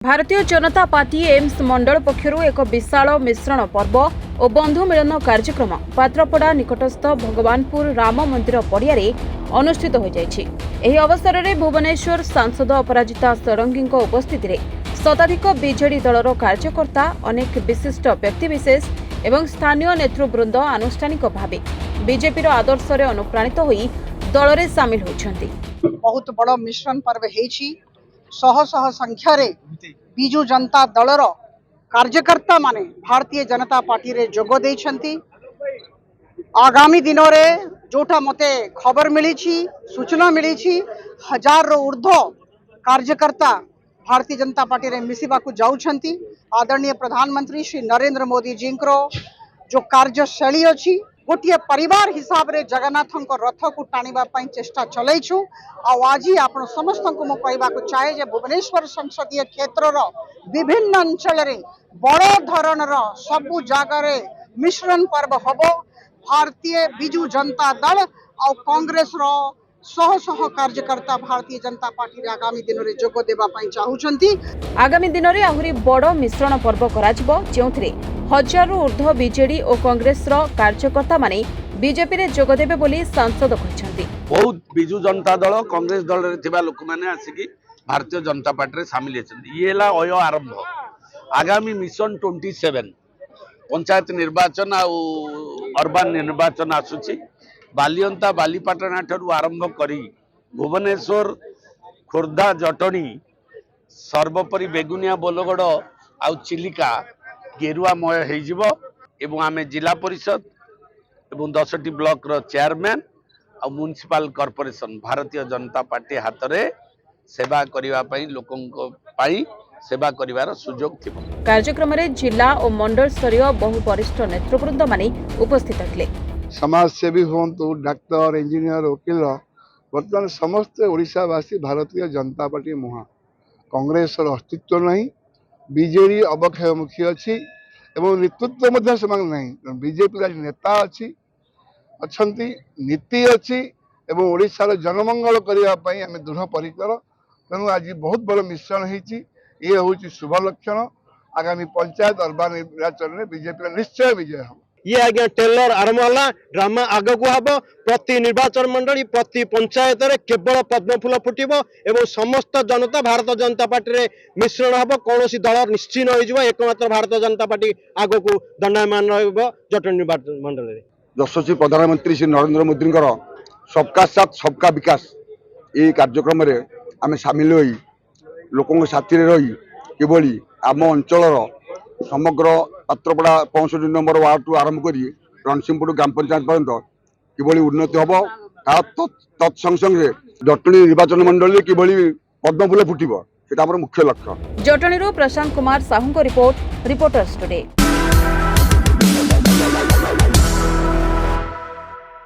Bharatiya Janata party AIIMS मंडल पक्षर एक विशाल मिश्रण पर्व और बंधु मिलन कार्यक्रम पात्रपड़ा निकटस्थ भगवानपुर राम मंदिर पड़िया अनुष्ठित हो जायछि। एही अवसर में भुवनेश्वर सांसद अपराजिता षडंगी उपस्थित शताधिक बीजेडी दलर कार्यकर्ता अनेक विशिष्ट व्यक्तिविशेष एवं स्थानीय नेतृवृंद आनुष्ठानिक भाव बीजेपी आदर्श अनुप्राणित होई दल में सामिल होइछन्ति। बहुत बड़ मिश्रण पर्व हेछि। शह शह संख्यार बिजु जनता दलर कार्यकर्ता माने भारतीय जनता पार्टी रे जोग देइछन्ति। आगामी दिन में जोटा मते खबर मिली सूचना मिली 1000 ऊर्ध्व कार्यकर्ता भारतीय जनता पार्टी रे मिसिबा को जाउछन्ति। आदरणीय प्रधानमंत्री श्री नरेंद्र मोदी जी जो कार्यशैली अच्छी गोटे परिवार हिसाब रे जगन्नाथ रथ को टाणिबा पई चेष्टा चलैछु। आज आपण समस्त को मु कहबा को चाहे जे भुवनेश्वर संसदीय क्षेत्र रो विभिन्न अंचल रे बड़ धरणर सबु जगह रे मिश्रण पर्व हबो। भारतीय बिजु जनता दल और कांग्रेस रो शह शह कार्यकर्ता भारतीय जनता पार्टी रे आगामी दिन रे जोग देबा पई चाहुछन्ति। आगामी दिन में आहुरी बड़ मिश्रण पर्व कराजिबो जेउथिरे 1000 ऊर्ध्व बीजेडी और कांग्रेस रो कार्यकर्ता माने बीजेपी रे जोग देबे बोली सांसद कहिसंती। बहुत बिजु जनता दल कांग्रेस दल रे थिबा लोक माने आसिकी भारतीय जनता पार्टी रे शामिल हेछन्ती। ये ला अय आरंभ आगामी मिशन 27 पंचायत निर्वाचन आ अर्बन निर्वाचन आसुची। बालियंता बालीपाटना ठारू आरंभ करी भुवनेश्वर खोर्धा जटणी सर्वोपरि बेगुनिया बोलगड़ आउ चिलिका गेरुआमय हो एवं आमे जिला परिषद एवं 10टी ब्लॉक रो चेयरमैन और municipal corporation Bharatiya Janata party हाथ में सेवा करिवा पई लोकंको पई सेवा करिवार सुजोग थिबो। कार्यक्रम में जिला और मंडल स्तरीय बहु वरिष्ठ नेतृवृंद माने उपस्थित थे। समाजसेवी हूँ डाक्तर इंजीनियर वकिल बर्तमान समस्त ओडिशावासी भारतीय जनता पार्टी मुहा कांग्रेस अस्तित्व नहीं। बीजेडी अवक्षयमुखी अच्छी एवं नेतृत्व नहीं। बीजेपी नेता अच्छी नीति अच्छी एवं ओडिशार जनमंगल करने आम दृढ़ परिकर। तेणु आज बहुत बड़ मिश्रण होती। ये हूँ शुभ लक्षण। आगामी पंचायत अर्बन निर्वाचन में बीजेपी निश्चय विजय हम। ये आज्ञा टेलर आरंभ है ड्रामा आग को हम प्रति निर्वाचन मंडली प्रति पंचायत रे केवल पद्मफूल फुटब एवं समस्त जनता भारतीय जनता पार्टी रे मिश्रण हम। कौन दल निश्चिन्न हो एकमात्र भारतीय जनता पार्टी आग को दंडायमान जटणी निर्वाचन मंडल में। यशस्वी प्रधानमंत्री श्री नरेंद्र मोदी सबका साथ सबका विकास ये कार्यक्रम रे आम सामिल हो लोकों साथी रही किभली आम अंचल समग्र पात्रपड़ा 65 नंबर वार्ड टू आरंभ कर रणसिंहपुर ग्राम पंचायत पर्यंत किभली उन्नति हम तत्संगे जटणी निर्वाचन मंडल किभली पद्मफूल फुटब से मुख्य लक्ष्य। Jatni Prashant Kumar Sahu report Reporters today.